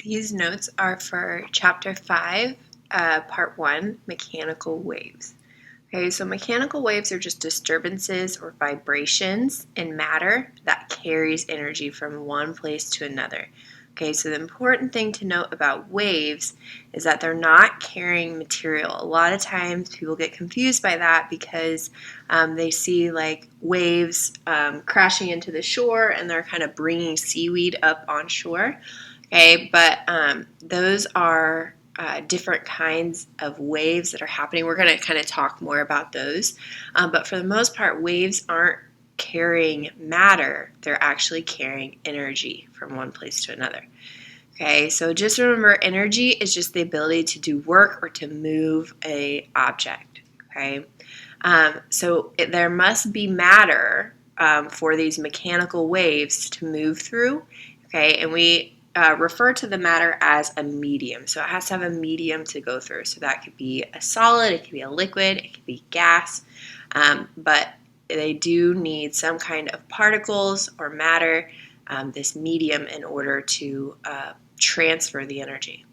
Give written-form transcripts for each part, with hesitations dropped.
These notes are for Chapter 5, Part 1, Mechanical Waves. Okay, so mechanical waves are just disturbances or vibrations in matter that carries energy from one place to another. Okay, so the important thing to note about waves is that they're not carrying material. A lot of times people get confused by that because they see like waves crashing into the shore and they're kind of bringing seaweed up on shore. Okay, but those are different kinds of waves that are happening. We're going to kind of talk more about those. But for the most part, waves aren't carrying matter. They're actually carrying energy from one place to another. Okay, so just remember, energy is just the ability to do work or to move an object. Okay, so there must be matter for these mechanical waves to move through. Okay, and we refer to the matter as a medium. So it has to have a medium to go through. So that could be a solid, it could be a liquid, it could be gas, but they do need some kind of particles or matter, this medium, in order to transfer the energy.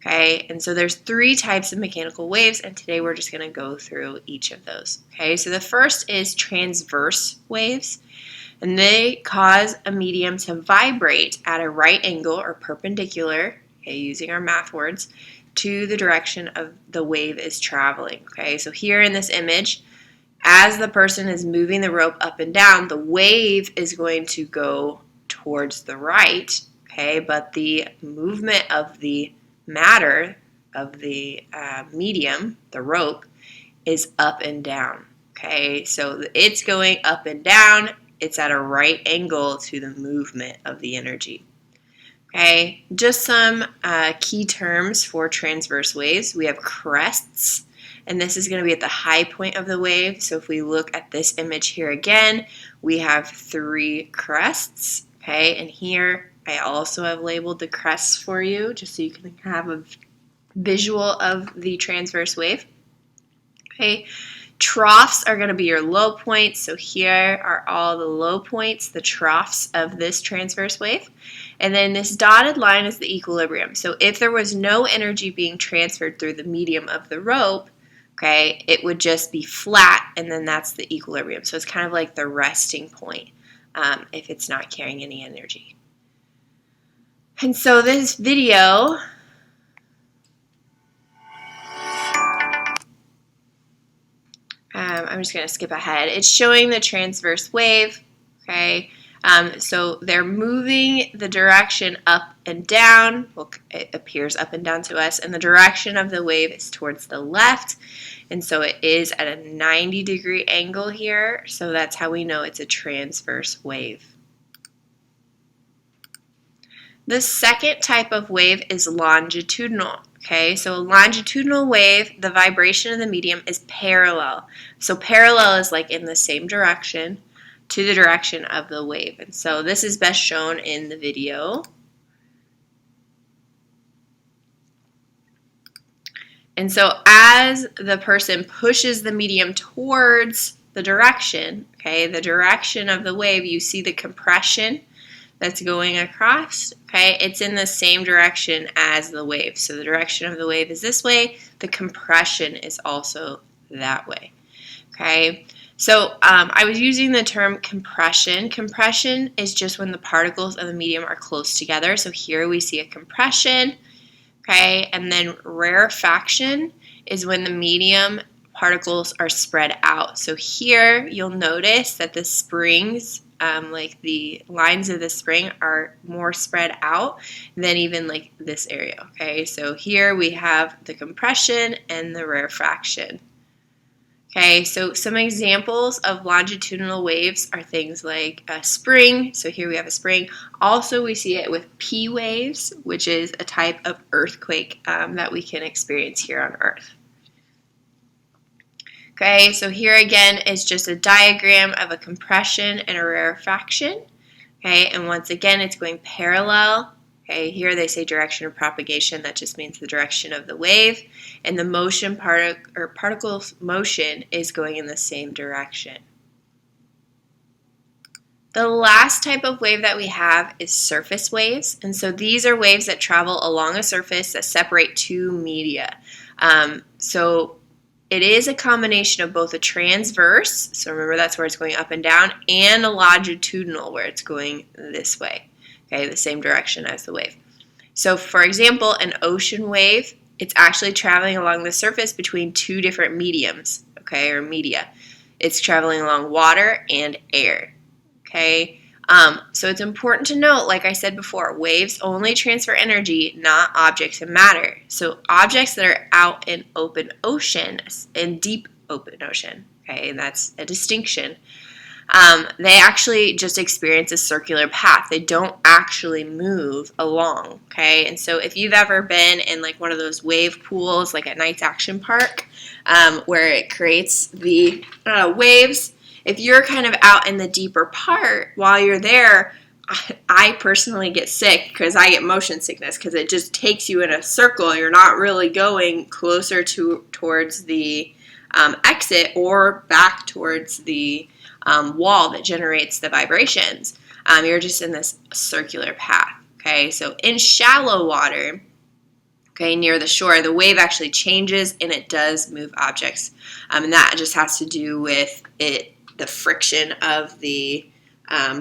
Okay, and so there's 3 types of mechanical waves, and today we're just going to go through each of those. Okay, so the first is transverse waves, and they cause a medium to vibrate at a right angle or perpendicular, okay, using our math words, to the direction of the wave is traveling. Okay, so here in this image, as the person is moving the rope up and down, the wave is going to go towards the right, okay, but the movement of the matter of the medium, the rope, is up and down. Okay, so it's going up and down. It's at a right angle to the movement of the energy. Okay, just some key terms for transverse waves. We have crests, and this is going to be at the high point of the wave. So if we look at this image here again, we have 3 crests. Okay, and here I also have labeled the crests for you just so you can have a visual of the transverse wave. Okay, troughs are going to be your low points. So here are all the low points, the troughs of this transverse wave. And then this dotted line is the equilibrium. So if there was no energy being transferred through the medium of the rope, okay, it would just be flat, and then that's the equilibrium. So it's kind of like the resting point if it's not carrying any energy. And so this video I'm just going to skip ahead. It's showing the transverse wave, okay? So they're moving the direction up and down. Well, it appears up and down to us, and the direction of the wave is towards the left, and so it is at a 90-degree angle here, so that's how we know it's a transverse wave. The second type of wave is longitudinal. Okay, so a longitudinal wave, the vibration of the medium is parallel. So parallel is like in the same direction to the direction of the wave. And so this is best shown in the video. And so as the person pushes the medium towards the direction, okay, the direction of the wave, you see the compression that's going across, okay, it's in the same direction as the wave. So the direction of the wave is this way, the compression is also that way, okay. So I was using the term compression. Compression is just when the particles of the medium are close together. So here we see a compression, okay, and then rarefaction is when the medium particles are spread out. So here you'll notice that the springs, like the lines of the spring, are more spread out than even like this area, okay? So here we have the compression and the rarefaction. Okay, so some examples of longitudinal waves are things like a spring. So here we have a spring. Also, we see it with P waves, which is a type of earthquake that we can experience here on Earth. Okay, so here again is just a diagram of a compression and a rarefaction. Okay, and once again it's going parallel. Okay, here they say direction of propagation. That just means the direction of the wave. And the motion particle's motion is going in the same direction. The last type of wave that we have is surface waves. And so these are waves that travel along a surface that separate two media. So it is a combination of both a transverse, so remember that's where it's going up and down, and a longitudinal where it's going this way, okay, the same direction as the wave. So for example, an ocean wave, it's actually traveling along the surface between two different mediums, okay, or media. It's traveling along water and air. Okay, so it's important to note, like I said before, waves only transfer energy, not objects and matter. So objects that are out in open ocean, in deep open ocean, okay, and that's a distinction, they actually just experience a circular path. They don't actually move along, okay? And so if you've ever been in like one of those wave pools, like at Knights Action Park, where it creates the waves, if you're kind of out in the deeper part while you're there, I personally get sick because I get motion sickness because it just takes you in a circle. You're not really going closer towards the exit or back towards the wall that generates the vibrations. You're just in this circular path. Okay, so in shallow water, okay, near the shore, the wave actually changes and it does move objects, and that just has to do with the friction of the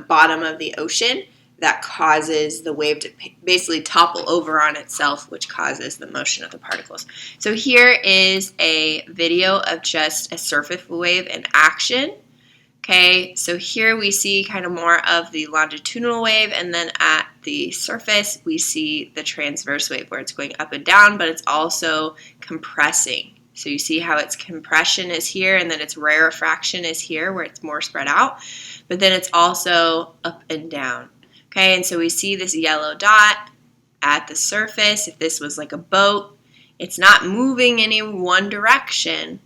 bottom of the ocean that causes the wave to basically topple over on itself, which causes the motion of the particles. So here is a video of just a surface wave in action. Okay, so here we see kind of more of the longitudinal wave, and then at the surface we see the transverse wave where it's going up and down, but it's also compressing. So you see how its compression is here, and then its rarefaction is here where it's more spread out, but then it's also up and down. Okay, and so we see this yellow dot at the surface. If this was like a boat, it's not moving in any one direction.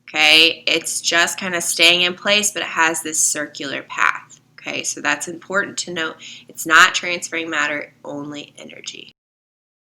Okay, it's just kind of staying in place, but it has this circular path. Okay, so that's important to note. It's not transferring matter, only energy.